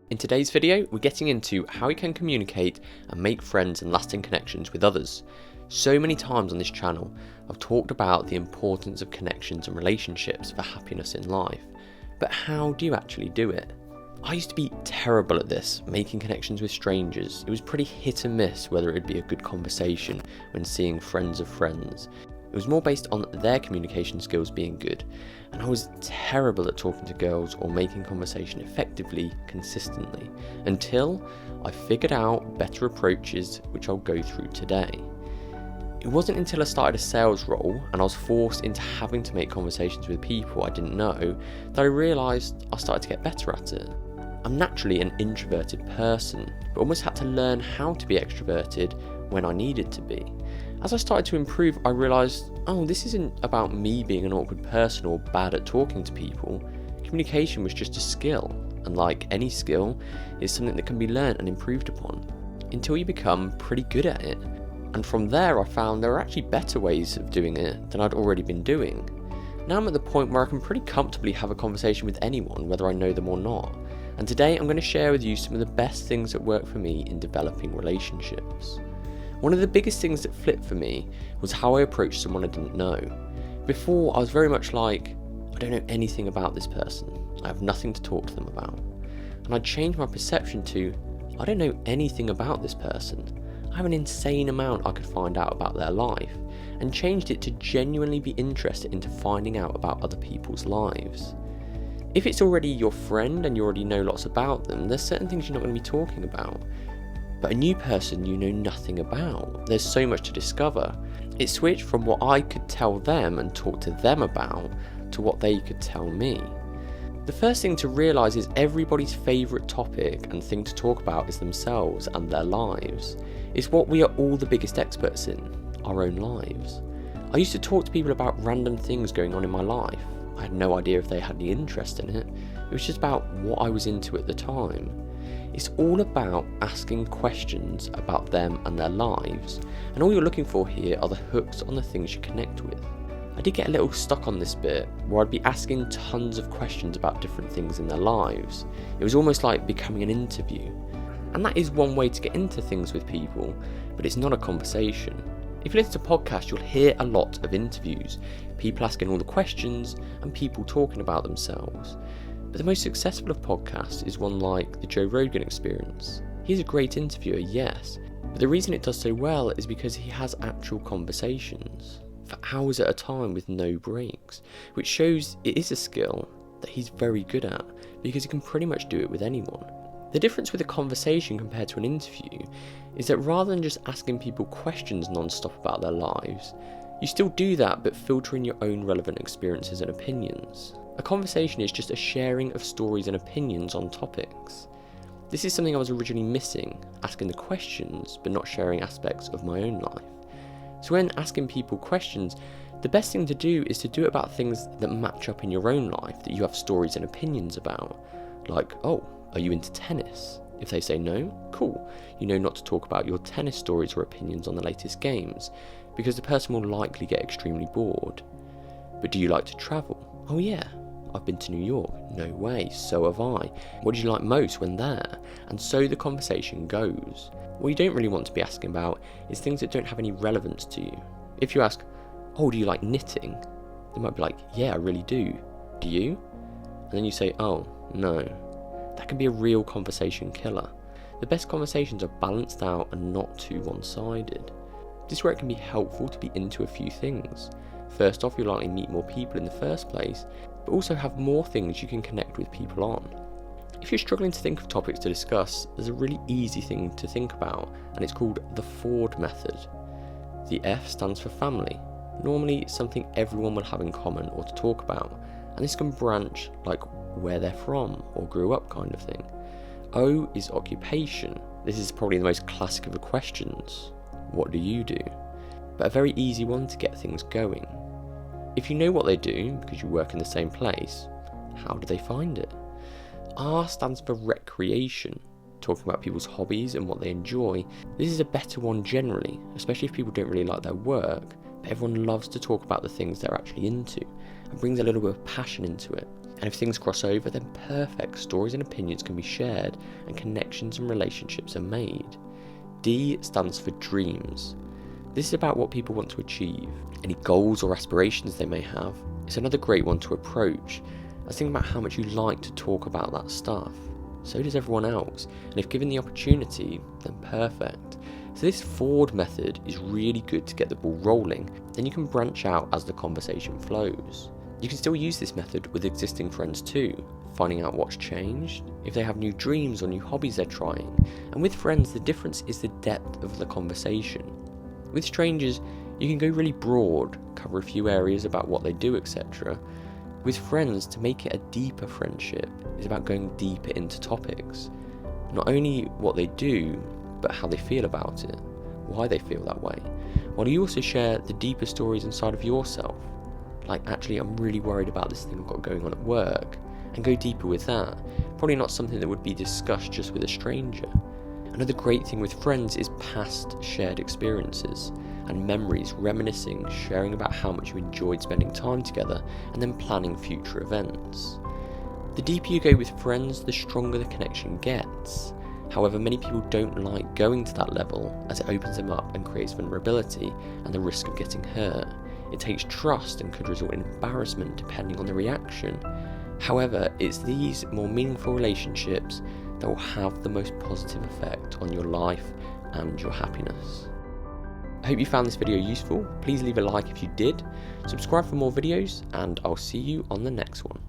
In today's video, we're getting into how we can communicate and make friends and lasting connections with others. So many times on this channel, I've talked about the importance of connections and relationships for happiness in life, but how do you actually do it? I used to be terrible at this, making connections with strangers. It was pretty hit and miss whether it'd be a good conversation when seeing friends of friends. It was more based on their communication skills being good, and I was terrible at talking to girls or making conversation effectively, consistently, until I figured out better approaches, which I'll go through today. It wasn't until I started a sales role and I was forced into having to make conversations with people I didn't know that I realised I started to get better at it. I'm naturally an introverted person, but almost had to learn how to be extroverted when I needed to be. As I started to improve, I realised, this isn't about me being an awkward person or bad at talking to people. Communication was just a skill, and like any skill, is something that can be learnt and improved upon, until you become pretty good at it. And from there I found there are actually better ways of doing it than I'd already been doing. Now I'm at the point where I can pretty comfortably have a conversation with anyone, whether I know them or not. And today I'm going to share with you some of the best things that work for me in developing relationships. One of the biggest things that flipped for me was how I approached someone I didn't know. Before, I was very much like, I don't know anything about this person. I have nothing to talk to them about. And I changed my perception to, I don't know anything about this person. I have an insane amount I could find out about their life, and changed it to genuinely be interested into finding out about other people's lives. If it's already your friend and you already know lots about them, there's certain things you're not going to be talking about. But a new person you know nothing about, there's so much to discover. It switched from what I could tell them and talk to them about to what they could tell me. The first thing to realise is everybody's favourite topic and thing to talk about is themselves and their lives. It's what we are all the biggest experts in, our own lives. I used to talk to people about random things going on in my life. I had no idea if they had any interest in it. It was just about what I was into at the time. It's all about asking questions about them and their lives, and all you're looking for here are the hooks on the things you connect with. I did get a little stuck on this bit, where I'd be asking tons of questions about different things in their lives. It was almost like becoming an interview. And that is one way to get into things with people, but it's not a conversation. If you listen to podcasts, you'll hear a lot of interviews, people asking all the questions and people talking about themselves. But the most successful of podcasts is one like the Joe Rogan Experience. He's a great interviewer, yes, but the reason it does so well is because he has actual conversations for hours at a time with no breaks, which shows it is a skill that he's very good at because he can pretty much do it with anyone. The difference with a conversation compared to an interview is that rather than just asking people questions non-stop about their lives, you still do that but filter in your own relevant experiences and opinions. A conversation is just a sharing of stories and opinions on topics. This is something I was originally missing, asking the questions but not sharing aspects of my own life. So when asking people questions, the best thing to do is to do it about things that match up in your own life, that you have stories and opinions about. Like, are you into tennis? If they say no, cool. You know not to talk about your tennis stories or opinions on the latest games, because the person will likely get extremely bored. But do you like to travel? Oh yeah, I've been to New York. No way, so have I. What did you like most when there? And so the conversation goes. What you don't really want to be asking about is things that don't have any relevance to you. If you ask, do you like knitting? They might be like, yeah, I really do. Do you? And then you say, no. That can be a real conversation killer. The best conversations are balanced out and not too one-sided. This is where it can be helpful to be into a few things. First off, you'll likely meet more people in the first place, but also have more things you can connect with people on. If you're struggling to think of topics to discuss, there's a really easy thing to think about, and it's called the f.o.r.d method. The F stands for family. Normally something everyone will have in common or to talk about, and this can branch like where they're from or grew up kind of thing. O is occupation. This is probably the most classic of the questions. What do you do? But a very easy one to get things going. If you know what they do, because you work in the same place, how do they find it? R stands for recreation, talking about people's hobbies and what they enjoy. This is a better one generally, especially if people don't really like their work, but everyone loves to talk about the things they're actually into, and brings a little bit of passion into it. And if things cross over, then perfect, stories and opinions can be shared and connections and relationships are made. D stands for dreams. This is about what people want to achieve. Any goals or aspirations they may have. It's another great one to approach. I think about how much you like to talk about that stuff. So does everyone else, and if given the opportunity, then perfect. So this f.o.r.d method is really good to get the ball rolling, then you can branch out as the conversation flows. You can still use this method with existing friends too, finding out what's changed, if they have new dreams or new hobbies they're trying, and with friends the difference is the depth of the conversation. With strangers, you can go really broad, cover a few areas about what they do, etc. With friends, to make it a deeper friendship is about going deeper into topics. Not only what they do, but how they feel about it, why they feel that way. While you also share the deeper stories inside of yourself. Like, actually, I'm really worried about this thing I've got going on at work, and go deeper with that. Probably not something that would be discussed just with a stranger. Another great thing with friends is past shared experiences and memories, reminiscing, sharing about how much you enjoyed spending time together, and then planning future events. The deeper you go with friends, the stronger the connection gets. However, many people don't like going to that level as it opens them up and creates vulnerability and the risk of getting hurt. It takes trust and could result in embarrassment depending on the reaction. However, it's these more meaningful relationships that will have the most positive effect on your life and your happiness. I hope you found this video useful. Please leave a like if you did, subscribe for more videos, and I'll see you on the next one.